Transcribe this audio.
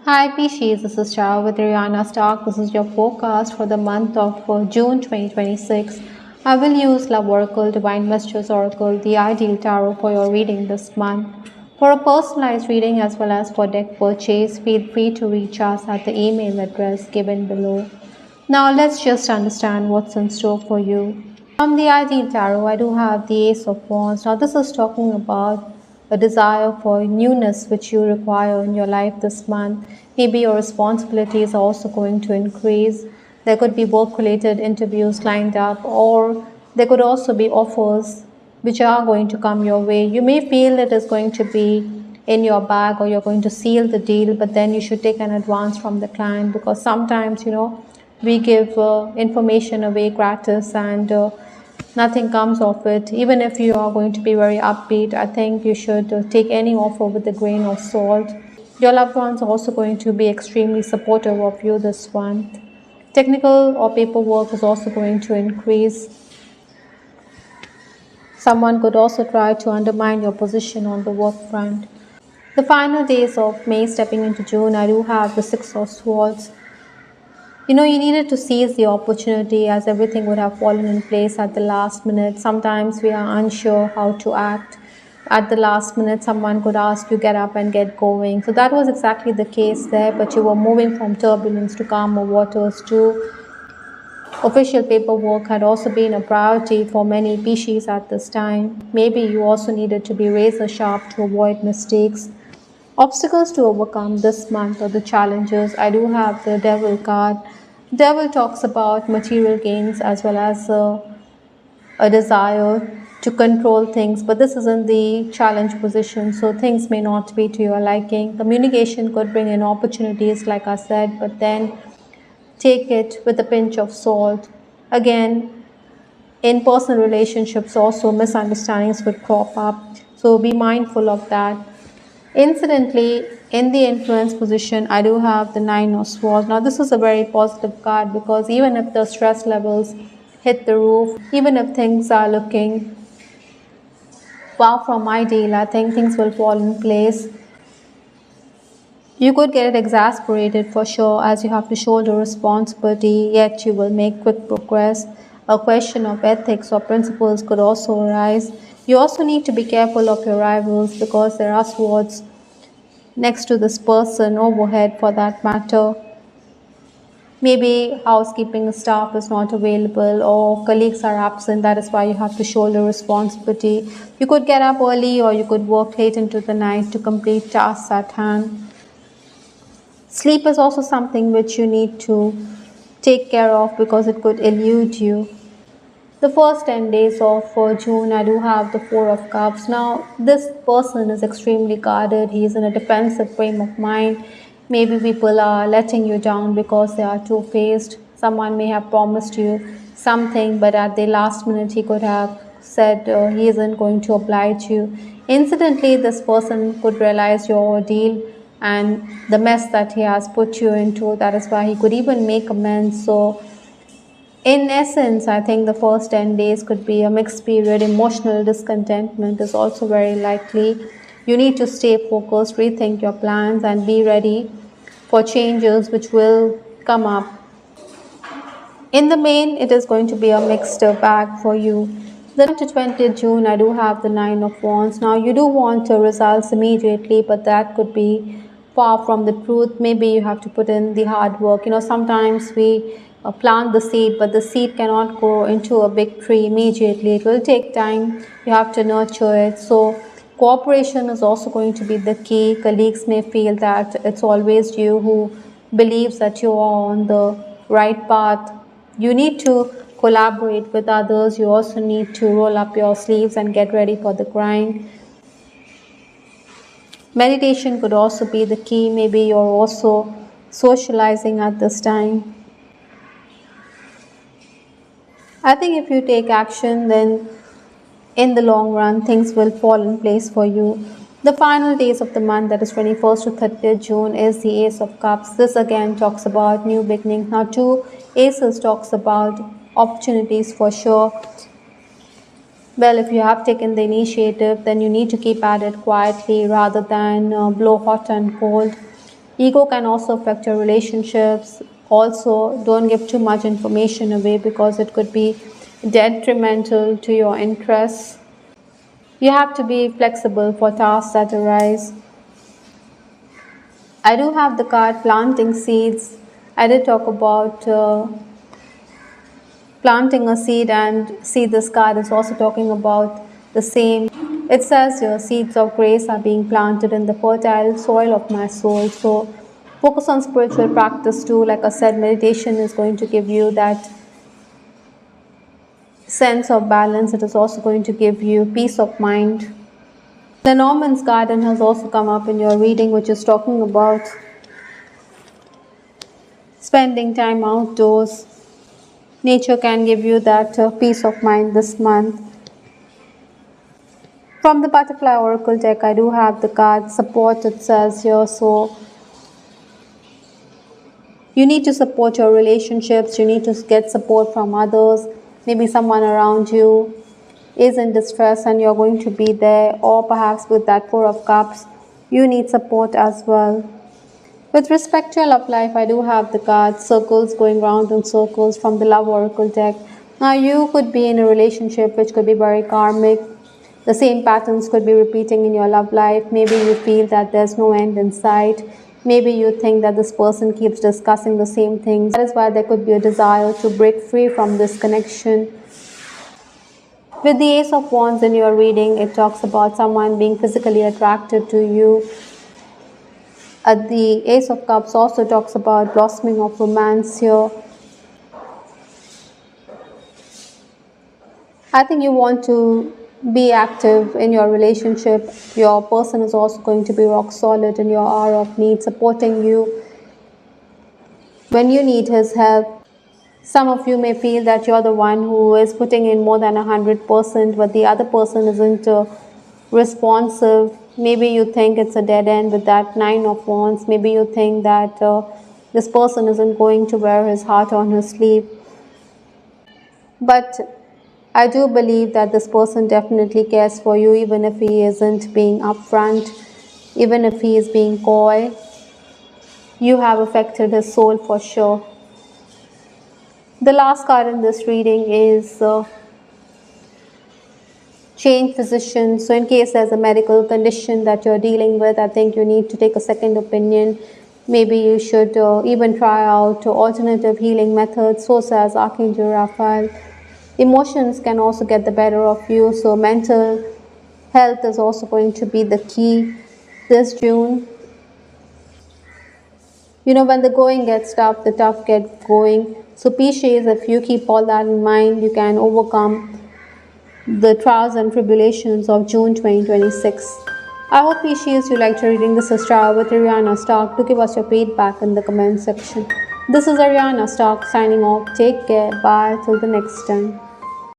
Hi Pisces, this is Chao with Rihanna Stock. This is your forecast for the month of June 2026. I will use Love Oracle, Divine Messages Oracle, the Ideal Tarot for your reading this month. For a personalized reading as well as for deck purchase, feel free to reach us at the email address given below. Now let's just understand what's in store for you. From the Ideal Tarot, I do have the Ace of Wands. Now this is talking about a desire for newness which you require in your life this month. Maybe your responsibilities are also going to increase. There could be work-related interviews lined up, or there could also be offers which are going to come your way. You may feel it is going to be in your bag or you're going to seal the deal, but then you should take an advance from the client, because sometimes, we give information away gratis and nothing comes of it. Even if you are going to be very upbeat, I think you should take any offer with a grain of salt. Your loved ones are also going to be extremely supportive of you this month. Technical or paperwork is also going to increase. Someone could also try to undermine your position on the work front. The final days of May stepping into June, I do have the Six of Swords. You needed to seize the opportunity, as everything would have fallen in place at the last minute. Sometimes we are unsure how to act. At the last minute, someone could ask you, get up and get going. So that was exactly the case there, but you were moving from turbulence to calmer waters too. Official paperwork had also been a priority for many Pisces at this time. Maybe you also needed to be razor sharp to avoid mistakes. Obstacles to overcome this month, or the challenges, I do have the Devil card. Devil talks about material gains as well as a desire to control things, but this is in the challenge position, so things may not be to your liking. Communication could bring in opportunities, like I said, but then take it with a pinch of salt. Again, in personal relationships also misunderstandings would crop up, so be mindful of that. Incidentally, in the influence position, I do have the Nine of Swords. Now, this is a very positive card, because even if the stress levels hit the roof, even if things are looking far from ideal, I think things will fall in place. You could get exasperated for sure, as you have to shoulder responsibility, yet you will make quick progress. A question of ethics or principles could also arise. You also need to be careful of your rivals, because there are swords next to this person, overhead for that matter. Maybe housekeeping staff is not available or colleagues are absent. That is why you have to shoulder responsibility. You could get up early or you could work late into the night to complete tasks at hand. Sleep is also something which you need to take care of, because it could elude you. The first 10 days of June, I do have the Four of Cups. Now, this person is extremely guarded. He is in a defensive frame of mind. Maybe people are letting you down because they are two-faced. Someone may have promised you something, but at the last minute he could have said he isn't going to oblige you. Incidentally, this person could realize your ordeal and the mess that he has put you into. That is why he could even make amends. So, in essence, I think the first 10 days could be a mixed period. Emotional discontentment is also very likely. You need to stay focused, rethink your plans, and be ready for changes which will come up. In the main, it is going to be a mixed bag for you. Then to 20th June, I do have the Nine of Wands. Now, you do want results immediately, but that could be far from the truth. Maybe you have to put in the hard work. Sometimes we plant the seed, but the seed cannot grow into a big tree immediately. It will take time. You have to nurture it. So, cooperation is also going to be the key. Colleagues may feel that it's always you who believes that you are on the right path. You need to collaborate with others. You also need to roll up your sleeves and get ready for the grind. Meditation could also be the key. Maybe you're also socializing at this time. I think if you take action, then in the long run, things will fall in place for you. The final days of the month, that is 21st to 30th June, is the Ace of Cups. This again talks about new beginnings. Now, two aces talks about opportunities for sure. Well, if you have taken the initiative, then you need to keep at it quietly rather than blow hot and cold. Ego can also affect your relationships. Also, don't give too much information away because it could be detrimental to your interests. You have to be flexible for tasks that arise. I do have the card planting seeds. I did talk about planting a seed, and see, this card is also talking about the same. It says your seeds of grace are being planted in the fertile soil of my soul. So focus on spiritual practice too. Like I said, meditation is going to give you that sense of balance. It is also going to give you peace of mind. The Norman's garden has also come up in your reading, which is talking about spending time outdoors. Nature can give you that peace of mind this month. From the Butterfly Oracle deck, I do have the card support, it says here. So you need to support your relationships, you need to get support from others. Maybe someone around you is in distress and you're going to be there, or perhaps with that Four of Cups, you need support as well. With respect to your love life, I do have the card circles going round in circles from the Love Oracle deck. Now, you could be in a relationship which could be very karmic. The same patterns could be repeating in your love life. Maybe you feel that there's no end in sight. Maybe you think that this person keeps discussing the same things. That is why there could be a desire to break free from this connection. With the Ace of Wands in your reading, it talks about someone being physically attracted to you. The Ace of Cups also talks about blossoming of romance here. I think you want to be active in your relationship. Your person is also going to be rock solid in your hour of need, supporting you when you need his help. Some of you may feel that you're the one who is putting in more than 100%, but the other person isn't responsive. Maybe you think it's a dead end with that Nine of Wands. Maybe you think that this person isn't going to wear his heart on his sleeve. But I do believe that this person definitely cares for you, even if he isn't being upfront, even if he is being coy. You have affected his soul for sure. The last card in this reading is change physician. So in case there's a medical condition that you're dealing with, I think you need to take a second opinion. Maybe you should even try out alternative healing methods. So says Archangel Raphael. Emotions can also get the better of you. So mental health is also going to be the key this June. You know, when the going gets tough, the tough get going. So Pisces, if you keep all that in mind, you can overcome the trials and tribulations of June 2026. I hope, Pisces, you liked reading this Astral with Ariana Stark. Do give us your feedback in the comment section. This is Ariana Stark signing off. Take care. Bye. Till the next time.